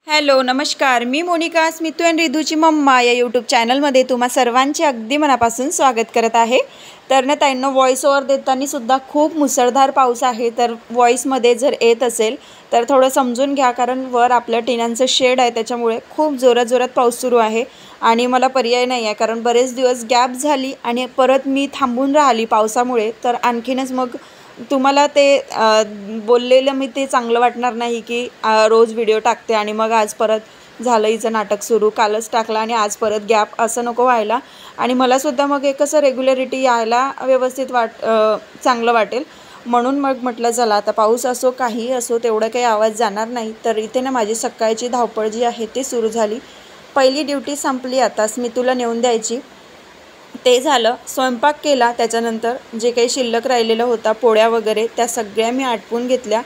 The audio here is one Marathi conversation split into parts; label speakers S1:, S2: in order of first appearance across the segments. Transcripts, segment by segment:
S1: हॅलो नमस्कार, मी मोनिका स्मितू अँड रिधूची मम्मा या यूट्यूब चॅनलमध्ये तुम्हा सर्वांचे अगदी मनापासून स्वागत करत आहे। तर ना ताईंनो, व्हॉइस ओव्हर देताना सुद्धा खूप मुसळधार पाऊस आहे, तर व्हॉइसमध्ये जर येत असेल तर थोडं समजून घ्या, कारण वर आपल्या टिनांचं शेड आहे त्याच्यामुळे खूप जोरात पाऊस सुरू आहे आणि मला पर्याय नाही आहे, कारण बरेच दिवस गॅप झाली आणि परत मी थांबून राहिली पावसामुळे। तर आणखीनच मग तुम्हाला ते बोललेलं मी ते चांगलं वाटणार नाही की रोज व्हिडिओ टाकते आणि मग आज परत झालं हिचं नाटक सुरू, कालच टाकला आणि आज परत गॅप, असं नको व्हायला। आणि मलासुद्धा मग एक कसं रेग्युलरिटी यायला व्यवस्थित चांगलं वाटेल, म्हणून मग म्हटलं चला आता पाऊस असो काही असो तेवढं काही आवाज जाणार नाही। तर इथे ना माझी सकाळची धावपळ जी आहे ती सुरू झाली। पहिली ड्युटी संपली, आता स्मितूला नेऊन द्यायची, ते झालं। स्वयंपाक केला, त्याच्यानंतर जे काही शिल्लक राहिलेलं होता पोळ्या वगैरे त्या सगळ्या मी आटपून घेतल्या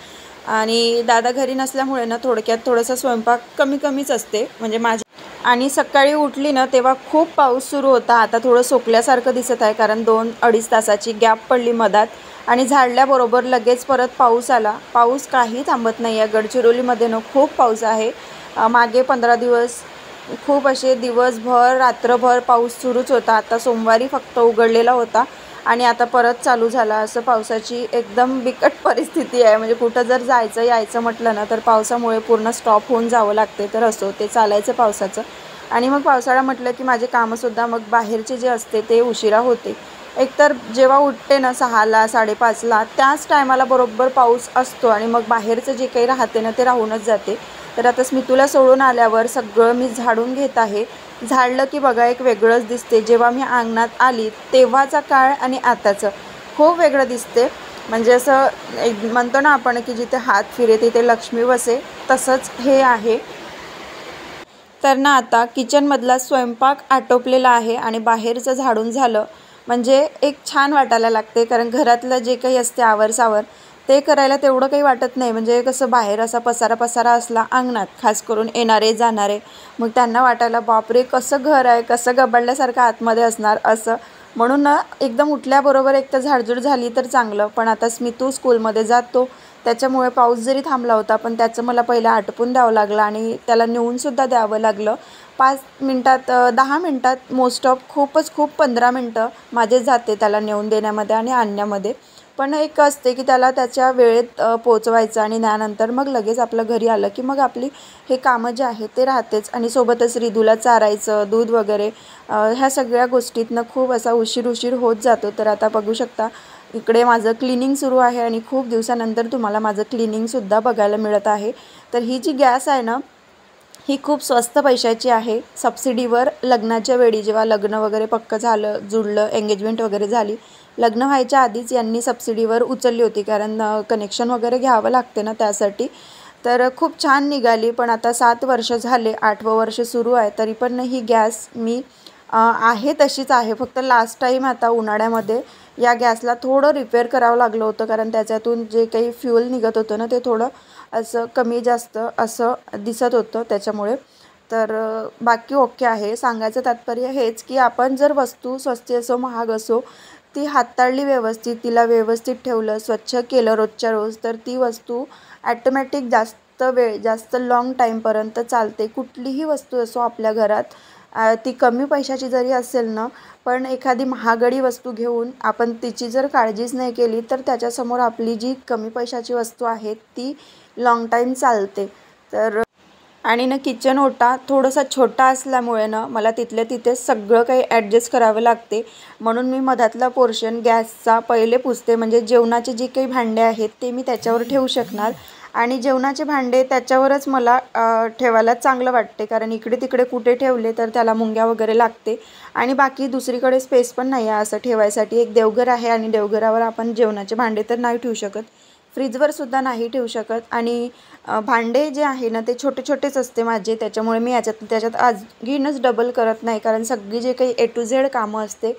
S1: आणि दादा घरी नसल्यामुळे ना थोडक्यात थोडासा स्वयंपाक कमीच असते म्हणजे माझी। आणि सकाळी उठली ना तेव्हा खूप पाऊस सुरू होता, आता थोडं सोकल्यासारखं दिसत आहे, कारण 2-2.5 तासाची गॅप पडली मधात आणि झाडल्याबरोबर लगेच परत पाऊस आला। पाऊस काही थांबत नाही आहे, गडचिरोलीमध्ये ना खूप पाऊस आहे। मागे 15 दिवस खूप असे दिवसभर रात्रभर पाऊस सुरूच होता, आता सोमवारी फक्त उघडलेला होता आणि आता परत चालू झाला। असं पावसाची एकदम बिकट परिस्थिती आहे, म्हणजे कुठं जर जायचं यायचं म्हटलं ना तर पावसामुळे पूर्ण स्टॉप होऊन जावं लागते। तर असो ते चालायचं पावसाचं। आणि मग पावसाळा म्हटलं की माझे कामंसुद्धा मग बाहेरचे जे असते ते उशिरा होते। एकतर जेव्हा उठते ना 6ला 5:30ला त्याच टायमाला बरोबर पाऊस असतो आणि मग बाहेरचं जे काही राहते ना ते राहूनच जाते। तर आता स्मितूला सोडून आल्यावर सगळं मी झाडून घेत आहे। झाडलं की बघा एक वेगळंच दिसते, जेव्हा मी अंगणात आली तेव्हाचा काळ आणि आताचं खूप वेगळं दिसते। म्हणजे असं एक म्हणतो ना आपण की जिथे हात फिरे तिथे लक्ष्मी वसे, तसंच हे आहे। तर ना आता किचनमधला स्वयंपाक आटोपलेला आहे आणि बाहेरचं झाडून झालं म्हणजे एक छान वाटायला लागते, कारण घरातलं जे काही असते आवरसावर ते करायला तेवढं काही वाटत नाही। म्हणजे कसं बाहेर असा पसारा असला अंगणात, खास करून येणारे जाणारे, मग त्यांना वाटायला बापरे कसं घर आहे, कसं गबाळल्यासारखं आतमध्ये असणार असं। म्हणून ना एकदम उठल्याबरोबर एक तर झाडझूड झाली तर चांगलं, पण आता स्मितू स्कूलमध्ये जातो त्याच्यामुळे पाऊस जरी थांबला होता पण त्याचं मला पहिलं आटपून द्यावं लागलं आणि त्याला नेऊनसुद्धा द्यावं लागलं। 5 मिनटात 10 मिनटात मोस्ट ऑफ खूप 15 मिनटं माझे जाते त्याला नेऊन देण्यामध्ये आणि आणण्यामध्ये। पण एक असते की त्याला त्याच्या वेळेत पोचवायचं आणि त्यानंतर मग लगेच आपलं घरी आलं की मग आपली हे कामं जे आहेत ते राहतेच आणि सोबतच रिधूला चारायचं, दूध वगैरे ह्या सगळ्या गोष्टीतनं खूप असा उशीर होत जातो। तर आता बघू शकता इकडे माझं क्लिनिंग सुरू आहे आणि खूप दिवसानंतर तुम्हाला माझं क्लिनिंगसुद्धा बघायला मिळत आहे। तर ही जी गॅस आहे ना ही खूप स्वस्त पैशाची आहे, सबसिडीवर। लग्नाच्या वेळी जेव्हा लग्न वगैरे पक्कं झालं, जुळलं, एंगेजमेंट वगैरे झाली, लग्न व्हायच्या आधीच यांनी सबसिडीवर उचलली होती, कारण कनेक्शन वगैरे घ्यावं लागते ना त्यासाठी। तर खूप छान निघाली, पण आता 7 वर्ष झाले, 8वं वर्ष सुरू आहे, तरी पण ही गॅस मी आहे तशीच आहे। फक्त लास्ट टाईम आता उन्हाळ्यामध्ये या गॅसला थोडं रिपेअर करावं लागलं होतं, कारण त्याच्यातून जे काही फ्यूल निघत होतं ना ते थोडं असं कमी जास्त असं दिसत होतं त्याच्यामुळे। तर बाकी ओके आहे। सांगायचं तात्पर्य हेच की आपण जर वस्तू स्वस्त असो महाग असो ती हाताळली व्यवस्थित, तिला व्यवस्थित ठेवलं, स्वच्छ केलं रोजच्या रोज, तर ती वस्तू ॲटोमॅटिक जास्त वेळ जास्त लाँग टाईमपर्यंत चालते। कुठलीही वस्तू असो आपल्या घरात, ती कमी पैशाची जरी असेल ना, पण एखादी महागडी वस्तू घेऊन आपण तिची जर काळजीच नाही केली तर त्याच्यासमोर आपली जी कमी पैशाची वस्तू आहे ती लाँग टाईम चालते। तर आणि ना किचन ओटा थोडासा छोटा असल्यामुळे ना मला तिथल्या तिथे सगळं काही ॲडजस्ट करावं लागते, म्हणून मी मधातला पोर्शन गॅसचा पहिले पुसते। म्हणजे जेवणाचे जे काही भांडे आहेत ते मी त्याच्यावर ठेवू शकणार आणि जेवणाचे भांडे त्याच्यावरच मला ठेवायला चांगलं वाटते, कारण इकडे तिकडे कुठे ठेवले तर त्याला मुंग्या वगैरे लागते आणि बाकी दुसरीकडे स्पेस पण नाही आहे असं ठेवायसाठी। एक देवघर आहे आणि देवघरावर आपण जेवणाचे भांडे तर नाही ठेवू शकत, फ्रीजवर सुद्धा नाही ठेवू शकत। आणि भांडे जे आहे ना ते छोटेच असते माझे, त्याच्यामुळे मी त्याच्यात आणखीनच डबल करत नाही, कारण सगळी जे काही A to Z कामं असते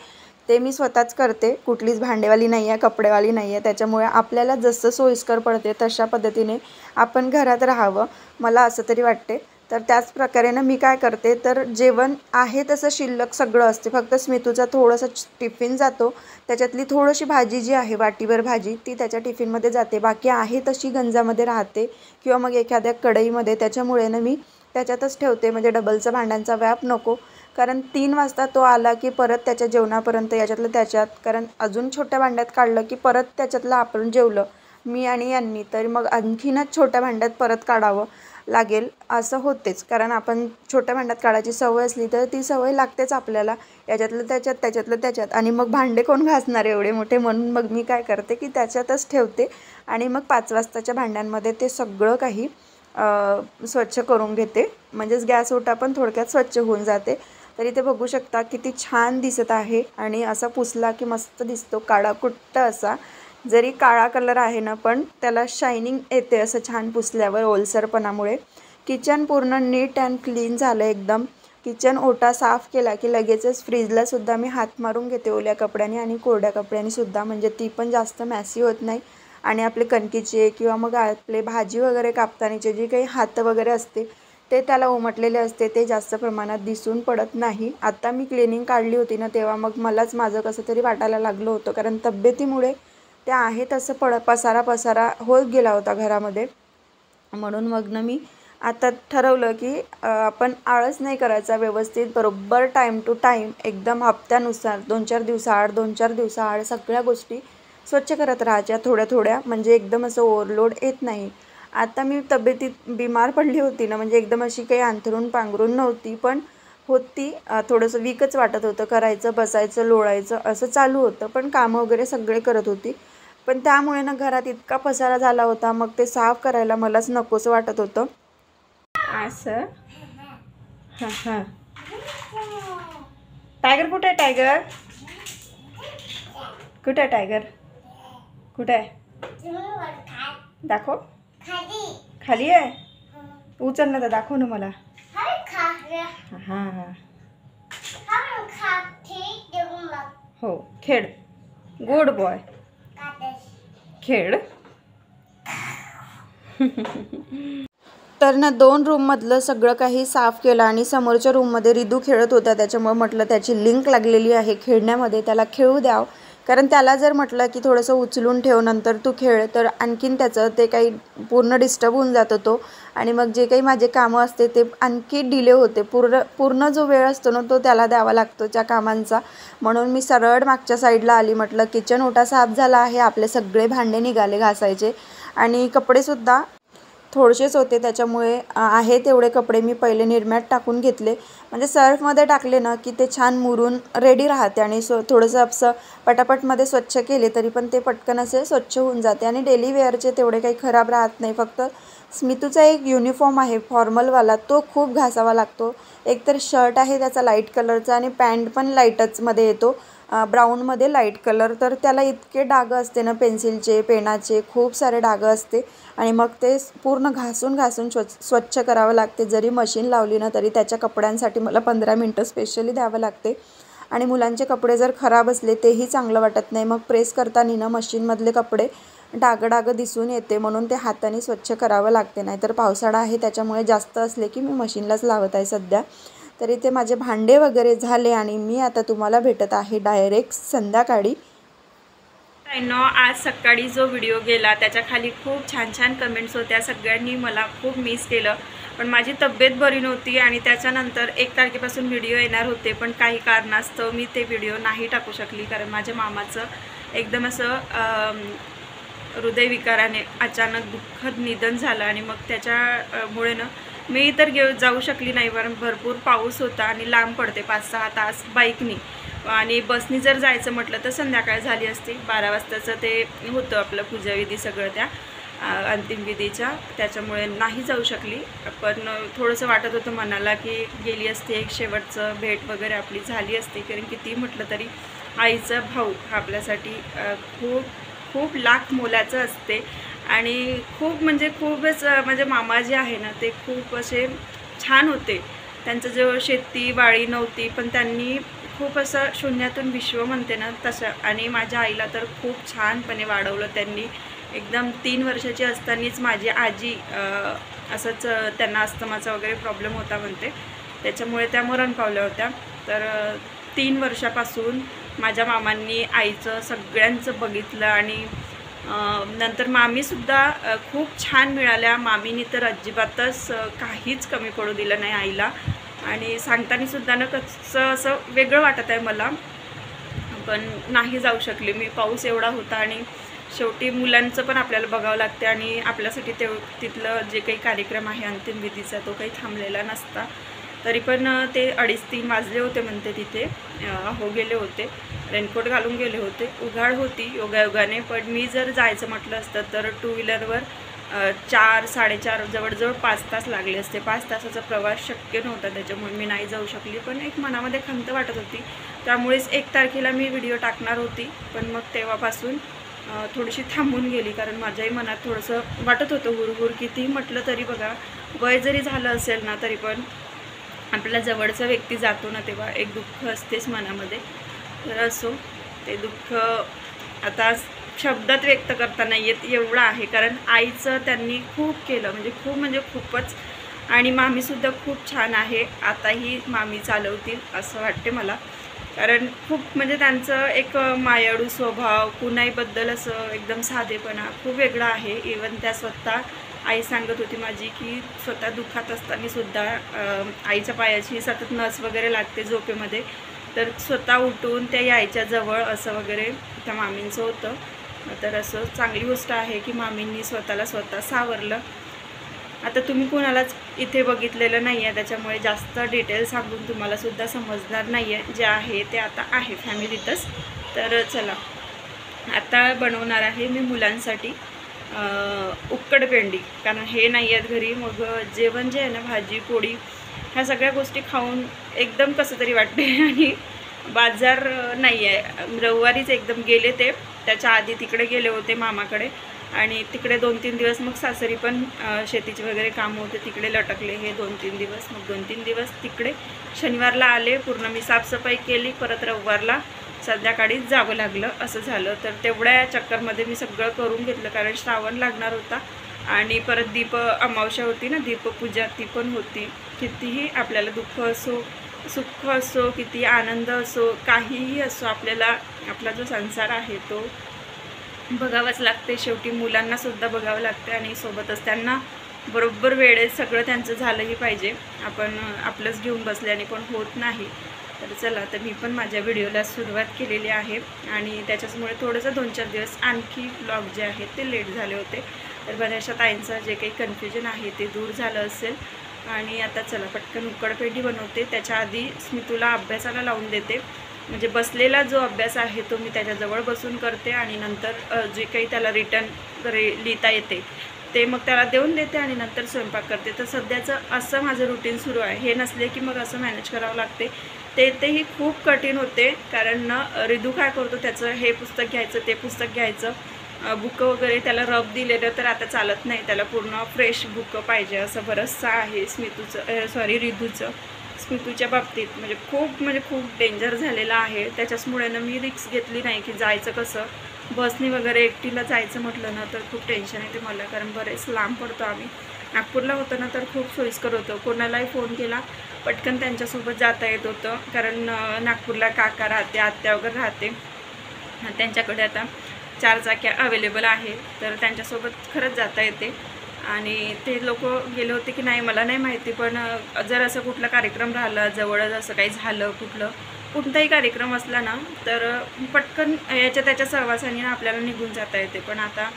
S1: ते मी स्वतःच करते, कुठलीच भांडेवाली नाही आहे, कपडेवाली नाही आहे। त्याच्यामुळे आपल्याला जसं सोयीस्कर पडते तशा पद्धतीने आपण घरात राहावं, मला असं तरी वाटते। तर त्याच प्रकारे ना मी काय करते, तर जेवण आहे तसं शिल्लक सगळं असते, फक्त स्मितूचा थोडासा टिफिन जातो, त्याच्यातली थोडीशी भाजी जी आहे वाटीभर भाजी ती त्याच्या टिफिनमध्ये जाते, बाकी आहे तशी गंजामध्ये राहते किंवा मग एखाद्या कढईमध्ये। त्याच्यामुळे ना मी त्याच्यातच ठेवते, म्हणजे डबलचा भांड्यांचा व्याप नको. कारण 3 वाजता तो आला की परत त्याच्या जेवणापर्यंत याच्यातलं त्याच्यात, कारण अजून छोट्या भांड्यात काढलं की परत त्याच्यातलं आपण जेवलं मी आणि यांनी, तर मग आणखीनच छोट्या भांड्यात परत काढावं लागेल असं होतेच. कारण आपण छोट्या भांड्यात काढायची सवय असली तर ती सवय लागतेच आपल्याला, याच्यातलं त्याच्यात त्याच्यातलं त्याच्यात, आणि मग भांडे कोण घासणार एवढे मोठे. म्हणून मग मी काय करते की त्याच्यातच ठेवते आणि मग 5 वाजताच्या भांड्यांमध्ये ते सगळं काही स्वच्छ करून घेते, म्हणजेच गॅस ओटा पण थोडक्यात स्वच्छ होऊन जाते. तर इथे बघू शकता किती छान दिसत आहे आणि असा पुसला की मस्त दिसतो काळाकुट्ट असा. जरी काळा कलर आहे ना पण त्याला शायनिंग येते असं छान पुसल्यावर ओलसरपणामुळे. किचन पूर्ण नीट अँड क्लीन झालं एकदम. किचन ओटा साफ केला की लगेचच फ्रीजला सुद्धा मी हात मारून घेते ओल्या कपड्याने आणि कोरड्या कपड्याने सुद्धा, म्हणजे ती पण जास्त मॅसी होत नाही. आणि आपले कणकीचे किंवा मग आपले भाजी वगैरे कापतानाचे जे काही हात वगैरे असते ते त्याला उमटलेले असते, ते जास्त प्रमाणात दिसून पडत नाही. आता मी क्लिनिंग काढली होती ना तेव्हा मग मलाच माझं कसं तरी वाटायला लागलं होतं, कारण तब्येतीमुळे ते आहे तसं पसारा होत गेला होता घरामध्ये. म्हणून मग ना मी आता ठरवलं की आपण आळस नाही करायचा, व्यवस्थित बरोबर टाईम टू टाईम एकदम हप्त्यानुसार 2-4 दिवसाआड 2-4 दिवसाआड सगळ्या गोष्टी स्वच्छ करत राहायच्या थोड्या थोड्या, म्हणजे एकदम असं ओव्हरलोड येत नाही. आता मी तब्येतीत बिमार पडली होती ना, म्हणजे एकदम अशी काही अंथरून पांघरून नव्हती पण होती, थोडंसं वीकच वाटत होतं, करायचं बसायचं लोळायचं असं चालू होतं, पण कामं वगैरे सगळे करत होती. पण त्यामुळे ना घरात इतका पसारा झाला होता, मग ते साफ करायला मलाच नकोसं वाटत होतं असं. हां हां, टायगर कुठे आहे? टायगर कुठे आहे? टायगर कुठे आहे? दाखव. खाली आहे? उचल ना तर दाखव ना मला. हां हां हो, खेळ. गुड बॉय, खेळ. तर ना 2 रूममधलं सगळं काही साफ केलं आणि समोरच्या रूममध्ये रिदू खेळत होता, त्याच्यामुळे म्हटलं त्याची लिंक लागलेली आहे खेळण्यामध्ये, त्याला खेळू द्याव. कारण त्याला जर म्हटलं की थोडंसं उचलून ठेव नंतर तू खेळ, तर आणखीन त्याचं ते काही पूर्ण डिस्टर्ब होऊन जातो तो, आणि मग जे काही माझे कामं असते ते आणखी डिले होते. पूर्ण जो वेळ असतो ना तो त्याला द्यावा लागतो त्या कामांचा. म्हणून मी सरळ मागच्या साईडला आली, म्हटलं किचन ओटा साफ झाला आहे, आपले सगळे भांडे निघाले घासायचे आणि कपडेसुद्धा थोडेसेच होते, त्याच्यामुळे आहे तेवढे कपडे मी पहिले निरम्यात टाकून घेतले, म्हणजे सर्फमध्ये टाकले ना की ते छान मुरून रेडी राहते आणि थोडंसं असं पटापटमध्ये स्वच्छ केले तरी पण ते पटकन असे स्वच्छ होऊन जाते आणि डेली वेअरचे तेवढे काही खराब राहत नाही. फक्त स्मितूचा एक युनिफॉर्म आहे फॉर्मलवाला, तो खूप घासावा लागतो. एकतर शर्ट आहे त्याचा लाईट कलरचा आणि पॅन्ट पण लाईटचमध्ये येतो, ब्राऊनमध्ये लाईट कलर, तर त्याला इतके डागं असते ना पेन्सिलचे पेनाचे, खूप सारे डागं असते आणि मग ते पूर्ण घासून स्वच्छ करावं लागते. जरी मशीन लावली ना तरी त्याच्या कपड्यांसाठी मला 15 मिनटं स्पेशली द्यावं लागते. आणि मुलांचे कपडे जर खराब असले तेही चांगलं वाटत नाही, मग प्रेस करताना ना मशीनमधले कपडे डागं दिसून येते, म्हणून ते हाताने स्वच्छ करावं लागते. नाही तर पावसाळा आहे त्याच्यामुळे जास्त असले की मी मशीनलाच लावत आहे सध्या. तरी ते माझे भांडे वगैरे झाले आणि मी आता तुम्हाला भेटत आहे डायरेक्ट संध्याकाळी. आज सकाळी जो व्हिडिओ गेला त्याच्या खाली खूप छान छान कमेंट्स होत्या, सगळ्यांनी मला खूप मिस केलं, पण माझी तब्येत बरी नव्हती आणि त्याच्यानंतर 1 तारखेपासून व्हिडिओ येणार होते, पण काही कारणास्तव मी ते व्हिडिओ नाही टाकू शकली. कारण माझ्या मामाचं एकदम असं हृदयविकाराने अचानक दुःखद निधन झालं आणि मग त्याच्यामुळे ना मी तर जाऊ शकली नाही, कारण भरपूर पाऊस होता आणि लांब पडते 5-6 तास बाईकनी, आणि बसनी जर जायचं म्हटलं तर संध्याकाळ झाली असती. 12 वाजताचं ते होतं आपलं पूजाविधी सगळं त्या अंतिम विधीच्या, त्याच्यामुळे नाही जाऊ शकली. पण थोडंसं वाटत होतं मनाला की गेली असती, एक शेवटचं भेट वगैरे आपली झाली असती, कारण किती म्हटलं तरी आईचा भाऊ हा आपल्यासाठी खूप लाख मोलाचं असते. आणि खूप म्हणजे खूपच म्हणजे मामा जे आहे ना ते खूप असे छान होते. त्यांचं जो शेती बाळी नव्हती, पण त्यांनी खूप असं शून्यातून विश्व म्हणते ना तसं, आणि माझ्या आईला तर खूप छानपणे वाढवलं त्यांनी. एकदम 3 वर्षाची असतानाच माझी आजी असंच त्यांना अस्थमाचा वगैरे प्रॉब्लेम होता म्हणते, त्याच्यामुळे त्या मरण पावल्या होत्या. तर 3 वर्षापासून माझ्या मामांनी आईचं सगळ्यांचं बघितलं आणि नंतर मामीसुद्धा खूप छान मिळाल्या. मामीनी तर अजिबातच काहीच कमी पडू दिलं नाही आईला. आणि सांगतानासुद्धा ना कसं असं वेगळं वाटत आहे मला, पण नाही जाऊ शकले मी. पाऊस एवढा होता आणि शेवटी मुलांचं पण आपल्याला बघावं लागते आणि आपल्यासाठी तिथलं जे काही कार्यक्रम आहे अंतिम विधीचा तो काही थांबलेला नसता. तरी पण ते 2:30-3 वाजले होते म्हणते तिथे. हो गेले होते, रेनकोट घालून गेले होते. उघाड होती योगायोगाने, पण मी जर जायचं म्हटलं असतं तर टू व्हीलरवर 4-4.5 जवळजवळ 5 तास लागले असते. 5 तासाचा प्रवास शक्य नव्हता, त्याच्यामुळे मी नाही जाऊ शकली. पण एक मनामध्ये खंत वाटत होती, त्यामुळेच 1 तारखेला मी व्हिडिओ टाकणार होती. पण मग तेव्हापासून थोडीशी थांबून गेली, कारण माझ्याही मनात थोडंसं वाटत होतं हुरहुर. कितीही म्हटलं तरी बघा, वय जरी झालं असेल ना तरी पण आपल्या जवळचा व्यक्ती जातो ना तेव्हा एक दुःख असतेच मनामध्ये. तर असो, ते दुःख आता शब्दात व्यक्त करता नाही येत एवढं आहे, कारण आईचं त्यांनी खूप केलं, म्हणजे खूपच. आणि मामीसुद्धा खूप छान आहे. आताही मामी चालवतील असं वाटते मला, कारण खूप म्हणजे त्यांचं एक मायाळू स्वभाव, कुणाईबद्दल असं एकदम साधेपणा खूप वेगळा आहे. इवन त्या स्वतः आई सांगत होती माझी की स्वतः दुःखात असतानासुद्धा आईच्या पायाची सतत नस वगैरे लागते झोपेमध्ये, तर स्वतः उठून त्या यायच्या जवळ असं वगैरे त्या मामींचं होतं. तर असं चांगली गोष्ट आहे की मामींनी स्वतः सावरलं. आता तुम्ही कोणालाच इथे बघितलेलं नाही आहे, त्याच्यामुळे जास्त डिटेल सांगून तुम्हालासुद्धा समजणार नाही आहे. जे आहे ते आता आहे फॅमिलीतच. तर चला, आता बनवणार आहे मी मुलांसाठी उक्कड पेंडी, कारण हे नाही आहेत घरी. मग जेवण जे आहे ना, भाजी पोळी ह्या सगळ्या गोष्टी खाऊन एकदम कसं तरी वाटते. आणि बाजार नाही आहे, रविवारीच एकदम गेले ते. त्याच्या आधी तिकडे गेले होते मामाकडे, आणि तिकडे 2-3 दिवस मग सासरी पण शेतीचे वगैरे कामं होते, तिकडे लटकले हे 2-3 दिवस. मग 2-3 दिवस तिकडे, शनिवारला आले, पूर्ण मी साफसफाई केली, परत रविवारला संध्याकाळीच जावं लागलं, असं झालं. तर तेवढ्या चक्करमध्ये मी सगळं करून घेतलं, कारण श्रावण लागणार होता आणि परत दीप अमावस्या होती ना, दीपपूजा ती पण होती. कितीही आपल्याला दुःख असो, सुख असो, किती आनंद असो, काहीही असो, आपल्याला आपला जो संसार आहे तो बघावंच लागते. शेवटी मुलांनासुद्धा बघावं लागते, आणि सोबतच त्यांना बरोबर वेळेत सगळं त्यांचं झालंही पाहिजे. आपण आपलंच घेऊन बसल्याने पण होत नाही. तर चला, तर मी पण माझ्या व्हिडिओला सुरुवात केलेली आहे, आणि त्याच्याचमुळे थोडंसं 2-4 दिवस आणखी ब्लॉग जे आहेत ते लेट झाले होते. तर बऱ्याचशा ताईंचं जे काही कन्फ्युजन आहे ते दूर झालं असेल. आणि आता चला, पटकन उकडपेंडी बनवते. त्याच्या आधी स्मितूला अभ्यासाला लावून देते, म्हणजे बसलेला जो अभ्यास आहे तो मी त्याच्याजवळ बसून करते, आणि नंतर जे काही त्याला रिटर्न लिहिता येते ते मग त्याला देऊन देते, आणि नंतर स्वयंपाक करते. तर सध्याचं असं माझं रुटीन सुरू आहे. हे नसले की मग असं मॅनेज करावं लागते. तेही खूप कठीण होते, कारण रिदू काय करतो, त्याचं हे पुस्तक घ्यायचं, ते पुस्तक घ्यायचं, बुकं वगैरे त्याला रब दिलेलं तर आता चालत नाही, त्याला पूर्ण फ्रेश बुकं पाहिजे, असं बरंचसं आहे रिदूचं. स्मितूच्या बाबतीत म्हणजे खूप डेंजर झालेलं आहे. त्याच्याचमुळे ना मी रिक्स घेतली नाही की जायचं कसं, बसनी वगैरे एकटीला जायचं म्हटलं ना तर खूप टेन्शन येते मला, कारण बरेच लांब पडतो. आम्ही नागपूरला होतो ना तर खूप सोयीस्कर होतं, कोणालाही फोन केला पटकन त्यांच्यासोबत जाता येत होतं, कारण नागपूरला काका राहते, आत्या वगैरे राहते, त्यांच्याकडे आता 4 चाक्या अवेलेबल आहे, तर त्यांच्यासोबत खरंच जाता येते. आणि ते लोक गेले होते की नाही मला नाही माहिती, पण जर असं कुठला कार्यक्रम राहिला जवळच, असं काही झालं कोणताही कार्यक्रम असला ना तर पटकन याच्या त्याच्या सहवासाने आपल्याला निघून जाता येते. पण आता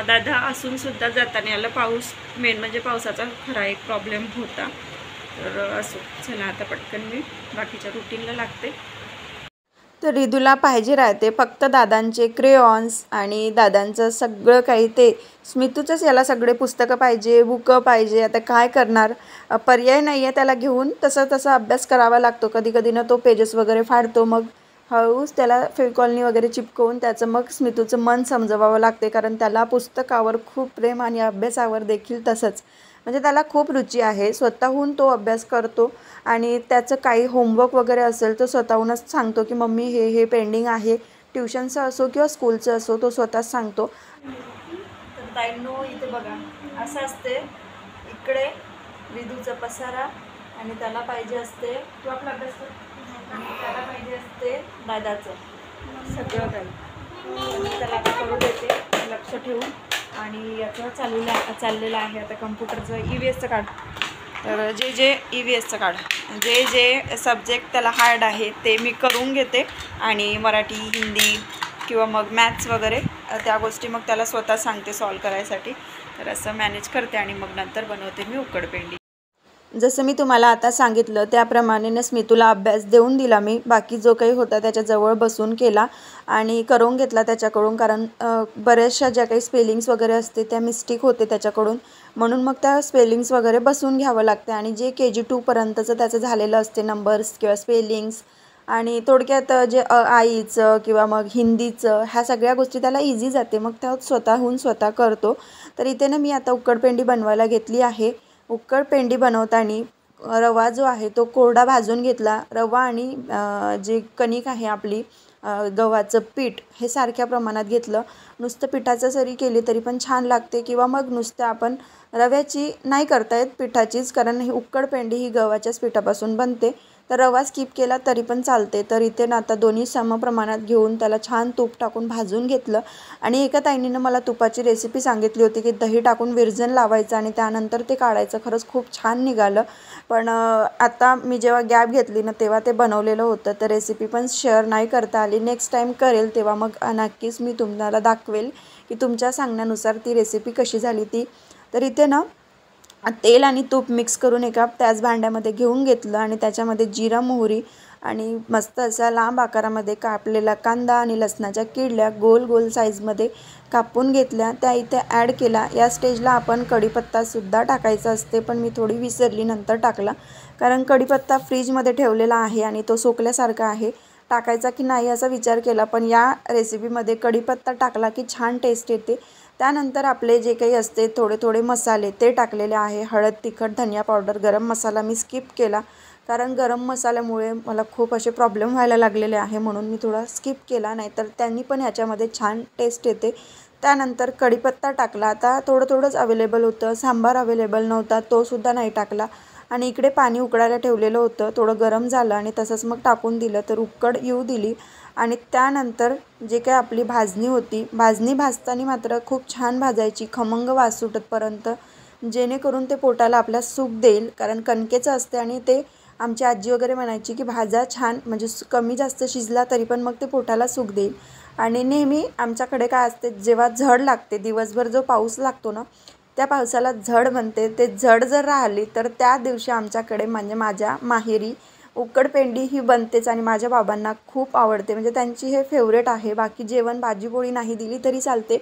S1: दादा असूनसुद्धा जाता नाही आलं, पाऊस मेन म्हणजे पावसाचा खरा एक प्रॉब्लेम होता. तर असो, चला आता पटकन मी बाकीच्या रुटीनला लागते.
S2: तर रिदूला पाहिजे राहते फक्त दादांचे क्रेयॉन्स आणि दादांचं सगळं काही, ते स्मितूचंच याला सगळे पुस्तकं पाहिजे, बुकं पाहिजे. आता काय करणार, पर्याय नाही आहे, त्याला घेऊन तसा अभ्यास करावा लागतो. कधी कधी ना तो पेजेस वगैरे फाडतो, मग हळूच त्याला फेविकॉलनी वगैरे चिपकवून त्याचं मग स्मितूचं मन समजवावं लागते, कारण त्याला पुस्तकावर खूप प्रेम आणि अभ्यासावर देखील तसंच. म्हणजे त्याला खूप रुची आहे, स्वतःहून तो अभ्यास करतो, आणि त्याचं काही होमवर्क वगैरे असेल तर स्वतःहूनच सांगतो की मम्मी हे पेंडिंग आहे. ट्युशनचं असो किंवा स्कूलचं असो, तो स्वतःच सांगतो.
S1: तर ताईंनो, इथे बघा असं असते, इकडे रिदूचा पसारा, आणि त्याला पाहिजे असते तो आपला अभ्यास, आणि त्याला पाहिजे असते दादाचं सगळं काही. त्याला आता करू देते, लक्ष
S2: ठेवून आणि याचं चाललेलं आहे आता कम्प्युटरचं EVSचं कार्ड. तर जे EVSचं कार्ड जे सब्जेक्ट त्याला हार्ड आहे ते मी करून घेते आणि मराठी, हिंदी किंवा मग मॅथ्स वगैरे त्या गोष्टी मग त्याला स्वतः सांगते सॉल्व करायसाठी. तर असं मॅनेज करते आणि मग नंतर बनवते मी उकडपेंडी. जसं मी तुम्हाला आता सांगितलं त्याप्रमाणेच मी तुला अभ्यास देऊन दिला. मी बाकी जो काही होता त्याच्याजवळ बसून केला आणि करून घेतला त्याच्याकडून, कारण बऱ्याचशा ज्या काही स्पेलिंग्स वगैरे असते त्या मिस्टेक होते त्याच्याकडून, म्हणून मग त्या स्पेलिंग्स वगैरे बसून घ्यावं लागते. आणि जे KG 2 पर्यंतचं त्याचं झालेलं असते नंबर्स किंवा स्पेलिंग्स आणि थोडक्यात जे आईचं किंवा मग हिंदीचं ह्या सगळ्या गोष्टी त्याला इझी जाते, मग त्या स्वतः करतो. तर इथे ना मी आता उकडपेंडी बनवायला घेतली आहे. उकडपेंडी बनवताना रवा जो आहे तो कोरडा भाजून घेतला. रवा आणि जे कणिक आहे आपली गव्हाचं पीठ हे सारख्या प्रमाणात घेतलं. नुसतं पिठाचं जरी केली तरी पण छान लागते किंवा मग नुसतं आपण रव्याची नाही करता येत, पिठाचीच, कारण ही उकडपेंडी ही गव्हाच्याच पिठापासून बनते. तर रवा स्किप केला तरी पण चालते. तर इथे ना आता दोन्ही समप्रमाणात घेऊन त्याला छान तूप टाकून भाजून घेतलं. आणि एका ताईनीनं मला तुपाची रेसिपी सांगितली होती की दही टाकून विरजण लावायचं आणि त्यानंतर ते काढायचं. खरंच खूप छान निघालं. पण आता मी जेव्हा गॅप घेतली ना तेव्हा ते बनवलेलं होतं, तर रेसिपी पण शेअर नाही करता आली. नेक्स्ट टाईम करेल तेव्हा मग नक्कीच मी तुम्हाला दाखवेल की तुमच्या सांगण्यानुसार ती रेसिपी कशी झाली ती. तर इथे ना तेल आणि तूप मिक्स करून एका त्याच भांड्यामध्ये घेऊन घेतलं आणि त्याच्यामध्ये जिरा, मोहरी आणि मस्त असा लांब आकारामध्ये कापलेला कांदा आणि लसणाच्या किडल्या गोल गोल साईजमध्ये कापून घेतल्या, त्या इथे ॲड केला. या स्टेजला आपण कढीपत्तासुद्धा टाकायचा असते, पण मी थोडी विसरली, नंतर टाकला, कारण कढीपत्ता फ्रीजमध्ये ठेवलेला आहे आणि तो सोकल्यासारखा आहे. टाकायचा की नाही असा विचार केला, पण या रेसिपीमध्ये कढीपत्ता टाकला की छान टेस्ट येते. त्यानंतर आपले जे काही असते थोडे मसाले ते टाकलेले आहे. हळद, तिखट, धनिया पावडर, गरम मसाला मी स्किप केला, कारण गरम मसाल्यामुळे मला खूप असे प्रॉब्लेम व्हायला लागलेले आहे, म्हणून मी थोडा स्किप केला, नाहीतर त्यांनी पण ह्याच्यामध्ये छान टेस्ट येते. त्यानंतर कढीपत्ता टाकला. आता थोडंच अवेलेबल होतं, सांबार अवेलेबल नव्हता, तोसुद्धा नाही टाकला. आणि इकडे पाणी उकळायला ठेवलेलं होतं, थोडं गरम झालं आणि तसंच मग टाकून दिलं. तर उकड येऊ दिली आणि त्यानंतर जे काय आपली भाजणी होती, भाजणी भाजताना मात्र खूप छान भाजायची, खमंग वास सुटतपर्यंत, जेणेकरून ते पोटाला आपल्या सुख देईल. कारण कणकेचं असते आणि ते आमची आजी वगैरे म्हणायची की भाजा छान, म्हणजे कमी जास्त शिजला तरी पण मग ते पोटाला सुख देईल. आणि नेहमी आमच्याकडे काय असते, जेव्हा झड लागते, दिवसभर जो पाऊस लागतो ना त्या पावसाला झड बनते. ते झड जर राहिली तर त्या दिवशी आमच्याकडे म्हणजे माझ्या माहेरी उकडपेंडी ही बनतेच आणि माझ्या बाबांना खूप आवडते, म्हणजे त्यांची हे फेवरेट आहे. बाकी जेवण भाजीपोळी नाही दिली तरी चालते,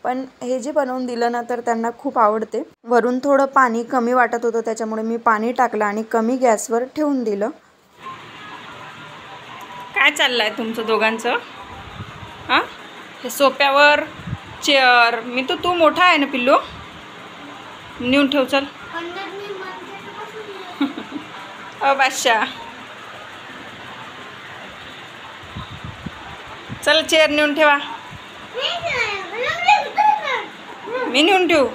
S2: पण हे जे बनवून दिलं ना तर त्यांना खूप आवडते. वरून थोडं पाणी कमी वाटत होतं, त्याच्यामुळे मी पाणी टाकलं आणि कमी गॅसवर ठेवून दिलं. काय चाललं आहे तुमचं दोघांचं? हां, हे सोप्यावर चेअर, मी तू मोठा आहे ना पिल्लू, नेऊन ठेव चल. बादशाह चल चेअर नेऊन ठेवा. मी नेऊन ठेवू.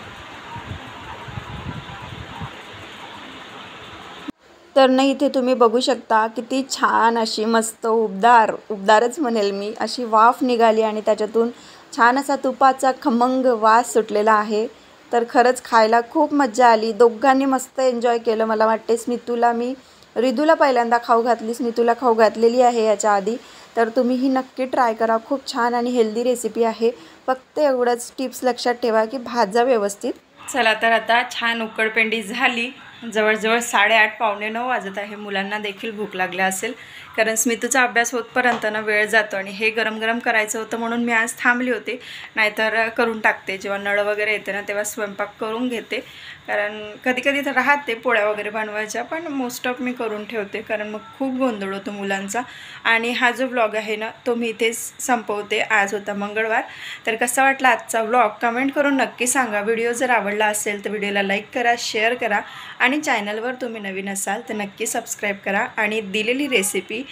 S2: तर ना इथे तुम्ही बघू शकता किती छान अशी मस्त उबदारच म्हणेल मी, अशी वाफ निघाली आणि त्याच्यातून छान असा तुपाचा खमंग वास सुटलेला आहे. तर खरंच खायला खूप मज्जा आली. दोघांनी मस्त एन्जॉय केलं. मला वाटते मी रिदूला पहिल्यांदा खाऊ घातली, स्मितूला खाऊ घातलेली आहे याच्या आधी. तर तुम्हीही नक्की ट्राय करा. खूप छान आणि हेल्दी रेसिपी आहे. फक्त एवढंच टिप्स लक्षात ठेवा की भाजा व्यवस्थित. चला, तर आता छान उकडपेंडी झाली. जवळजवळ 8:30 पावणे 9 वाजत आहे. मुलांना देखील भूक लागली असेल, कारण स्मितूचा अभ्यास होतपर्यंत ना वेळ जातो आणि हे गरम करायचं होतं म्हणून मी आज थांबली होते. नाहीतर करून टाकते, जेव्हा नळ वगैरे येते ना तेव्हा स्वयंपाक करून घेते. कारण कधी तर राहते पोळ्या वगैरे बनवायच्या, पण मोस्ट ऑफ मी करून ठेवते, कारण मग खूप गोंधळ होतो मुलांचा. आणि हा जो व्लॉग आहे ना तो मी इथेच संपवते. आज होता मंगळवार. तर कसा वाटला आजचा व्लॉग कमेंट करून नक्की सांगा. व्हिडिओ जर आवडला असेल तर व्हिडिओला लाईक करा, शेअर करा आणि चॅनलवर तुम्ही नवीन असाल तर नक्की सबस्क्राईब करा. आणि दिलेली रेसिपी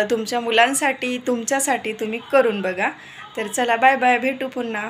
S2: तुमच्या मुलांसाठी, तुमच्यासाठी तुम्ही करून बघा. तर चला, बाय बाय, भेटू पुन्हा.